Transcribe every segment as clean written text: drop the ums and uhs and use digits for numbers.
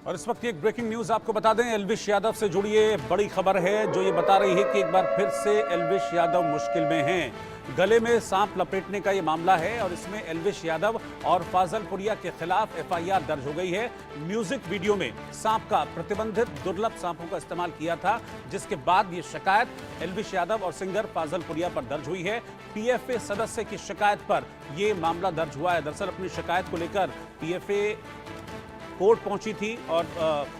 और इस वक्त एक ब्रेकिंग न्यूज आपको बता दें, एल्विश यादव से जुड़ी ये बड़ी खबर है जो ये बता रही है कि एक बार फिर से एल्विश यादव मुश्किल में हैं। गले में सांप लपेटने का ये मामला है और इसमें एल्विश यादव और फाजल पुरिया के खिलाफ एफआईआर दर्ज हो गई है। म्यूजिक वीडियो में सांप का प्रतिबंधित दुर्लभ सांपों का इस्तेमाल किया था, जिसके बाद ये शिकायत एल्विश यादव और सिंगर फाजल पुरिया पर दर्ज हुई है। पीएफए सदस्य की शिकायत पर यह मामला दर्ज हुआ है। दरअसल अपनी शिकायत को लेकर पीएफए कोर्ट पहुंची थी और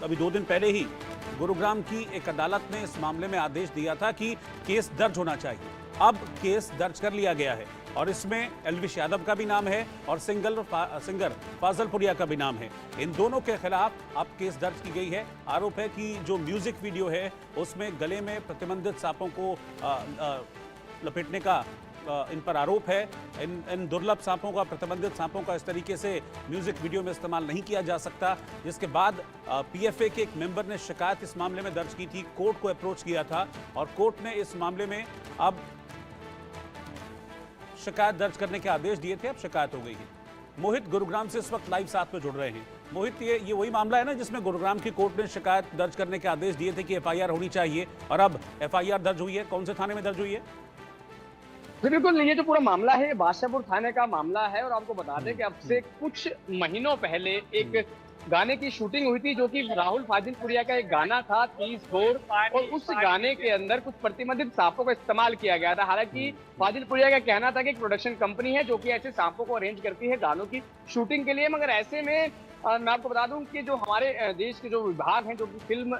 अभी 2 दिन पहले ही गुरुग्राम की एक अदालत ने इस मामले में आदेश दिया था कि केस दर्ज होना चाहिए। अब केस दर्ज कर लिया गया है और इसमें एल्विश यादव का भी नाम है और सिंगर फाजल पुरिया का भी नाम है। इन दोनों के खिलाफ अब केस दर्ज की गई है। आरोप है कि जो म्यूजिक वीडियो है उसमें गले में प्रतिबंधित सांपों को लपेटने का इन पर आरोप है। इन दुर्लभ सांपों का, प्रतिबंधित सांपों का इस तरीके से म्यूजिक वीडियो में इस्तेमाल नहीं किया जा सकता। जिसके बाद पीएफए के एक मेंबर ने शिकायत इस मामले में दर्ज की थी, कोर्ट को अप्रोच किया था और कोर्ट ने इस मामले में अब शिकायत दर्ज करने के आदेश दिए थे। अब शिकायत हो गई है। मोहित गुरुग्राम से इस वक्त लाइव साथ में जुड़ रहे हैं। मोहित, ये वही मामला है ना जिसमें गुरुग्राम की कोर्ट ने शिकायत दर्ज करने के आदेश दिए थे कि एफआईआर होनी चाहिए और अब एफआईआर दर्ज हुई है। कौन से थाने में दर्ज हुई है? जी बिल्कुल, ये जो पूरा मामला है ये बादशाहपुर थाने का मामला है और आपको बता दें कि अब से कुछ महीनों पहले एक गाने की शूटिंग हुई थी जो कि राहुल फाजिल पुरिया का एक गाना था 30 घोर, और उस गाने के अंदर कुछ प्रतिबंधित सांपों का इस्तेमाल किया गया था। हालांकि फाजिल पुरिया का कहना था कि एक प्रोडक्शन कंपनी है जो कि ऐसे सांपों को अरेंज करती है गानों की शूटिंग के लिए, मगर ऐसे में मैं आपको बता दूं कि जो हमारे देश के जो विभाग हैं, जो कि फिल्म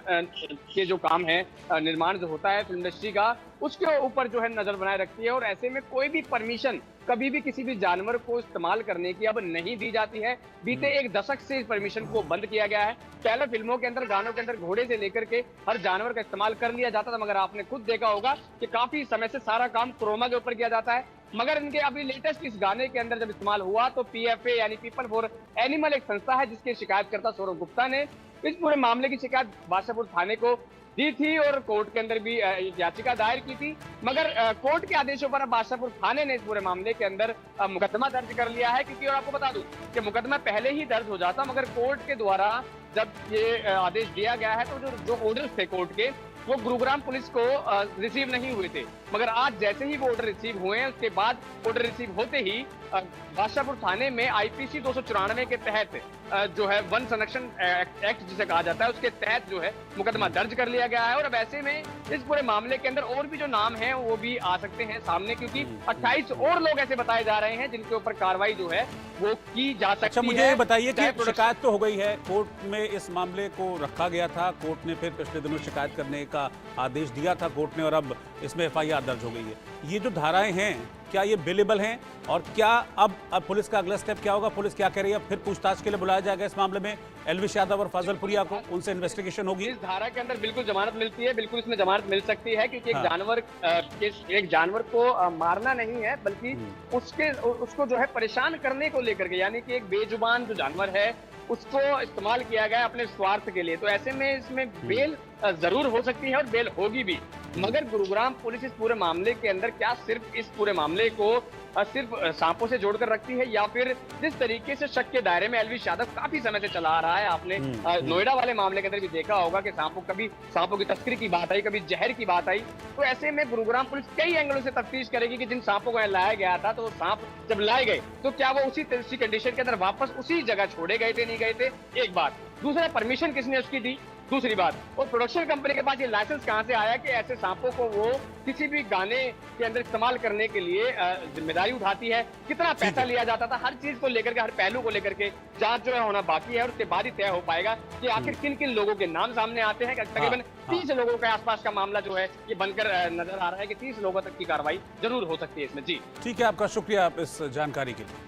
के जो काम है, निर्माण जो होता है फिल्म इंडस्ट्री का, उसके ऊपर जो है नजर बनाए रखती है और ऐसे में कोई भी परमिशन कभी भी किसी भी जानवर को इस्तेमाल करने की अब नहीं दी जाती है। बीते 1 दशक से इस परमिशन को बंद किया गया है। पहले फिल्मों के अंदर, गानों के अंदर घोड़े से लेकर के हर जानवर का इस्तेमाल कर लिया जाता था, मगर आपने खुद देखा होगा कि काफी समय से सारा काम क्रोमा के ऊपर किया जाता है। मगर इनके अभी लेटेस्ट इस गाने के अंदर जब इस्तेमाल हुआ तो पीएफए यानी पीपल फॉर एनिमल एक संस्था है जिसके शिकायतकर्ता सौरभ गुप्ता ने इस पूरे मामले की शिकायत बादशाहपुर थाने को दी थी और कोर्ट के अंदर भी याचिका दायर की थी। मगर कोर्ट के आदेशों पर अब बादशाहपुर थाने ने इस पूरे मामले के अंदर मुकदमा दर्ज कर लिया है, क्योंकि और आपको बता दूं कि मुकदमा पहले ही दर्ज हो जाता, मगर कोर्ट के द्वारा जब ये आदेश दिया गया है तो जो ऑर्डर्स थे कोर्ट के वो गुरुग्राम पुलिस को रिसीव नहीं हुए थे। मगर आज जैसे ही वो ऑर्डर रिसीव हुए हैं, उसके बाद ऑर्डर रिसीव होते ही बादशाहपुर थाने में आईपीसी 294 के तहत जो है वन संरक्षण एक्ट जिसे कहा जाता है उसके तहत जो है मुकदमा दर्ज कर लिया गया है। और अब ऐसे में इस पूरे मामले के अंदर और भी जो नाम है वो भी आ सकते हैं सामने, क्योंकि 28 और लोग ऐसे बताए जा रहे हैं जिनके ऊपर कार्रवाई जो है वो की जा सकती है। अच्छा, मुझे बताइए कि शिकायत तो हो गई है, कोर्ट में इस मामले को रखा गया था, कोर्ट ने फिर पिछले दिनों शिकायत करने का आदेश दिया था कोर्ट ने और अब इसमें एफआईआर दर्ज हो गई है। ये जो धाराएं हैं क्या ये बिलेबल हैं और क्या अब पुलिस का अगला स्टेप क्या होगा? पुलिस क्या कह रही है? फिर पूछताछ के लिए बुलाया जाएगा इस मामले में एल्विश यादव और फाजल पुरिया को, उनसे इन्वेस्टिगेशन होगी। इस धारा के अंदर बिल्कुल जमानत मिलती है, बिल्कुल इसमें जमानत मिल सकती है, क्योंकि एक जानवर को मारना नहीं है बल्कि उसको जो है परेशान करने को लेकर के, यानी कि एक बेजुबान जो जानवर है उसको इस्तेमाल किया गया अपने स्वार्थ के लिए। तो ऐसे में इसमें बेल जरूर हो सकती है और बेल होगी भी। मगर गुरुग्राम पुलिस इस पूरे मामले के अंदर क्या सिर्फ इस पूरे मामले को सिर्फ सांपों से जोड़कर रखती है, या फिर जिस तरीके से शक के दायरे में एल्विश यादव काफी समय से चला आ रहा है, आपने नोएडा वाले मामले के अंदर भी देखा होगा कि सांपों की तस्करी की बात आई, कभी जहर की बात आई। तो ऐसे में गुरुग्राम पुलिस कई एंगलों से तफ्तीश करेगी कि जिन सांपों को लाया गया था तो वो सांप जब लाए गए तो क्या वो उसी कंडीशन के अंदर वापस उसी जगह छोड़े गए थे, नहीं गए थे, एक बात। दूसरा, परमिशन किसने उसकी दी, दूसरी बात। और प्रोडक्शन कंपनी के पास ये लाइसेंस कहां से आया कि ऐसे सांपों को वो किसी भी गाने के अंदर इस्तेमाल करने के लिए जिम्मेदारी उठाती है, कितना पैसा लिया जाता था, हर चीज को लेकर के, हर पहलू को लेकर के जांच जो है होना बाकी है और उसके बाद ही तय हो पाएगा कि आखिर किन किन लोगों के नाम सामने आते हैं। तकरीबन 30 लोगों के आसपास का मामला जो है ये बनकर नजर आ रहा है कि 30 लोगों तक की कार्रवाई जरूर हो सकती है इसमें। जी ठीक है, आपका शुक्रिया इस जानकारी के लिए।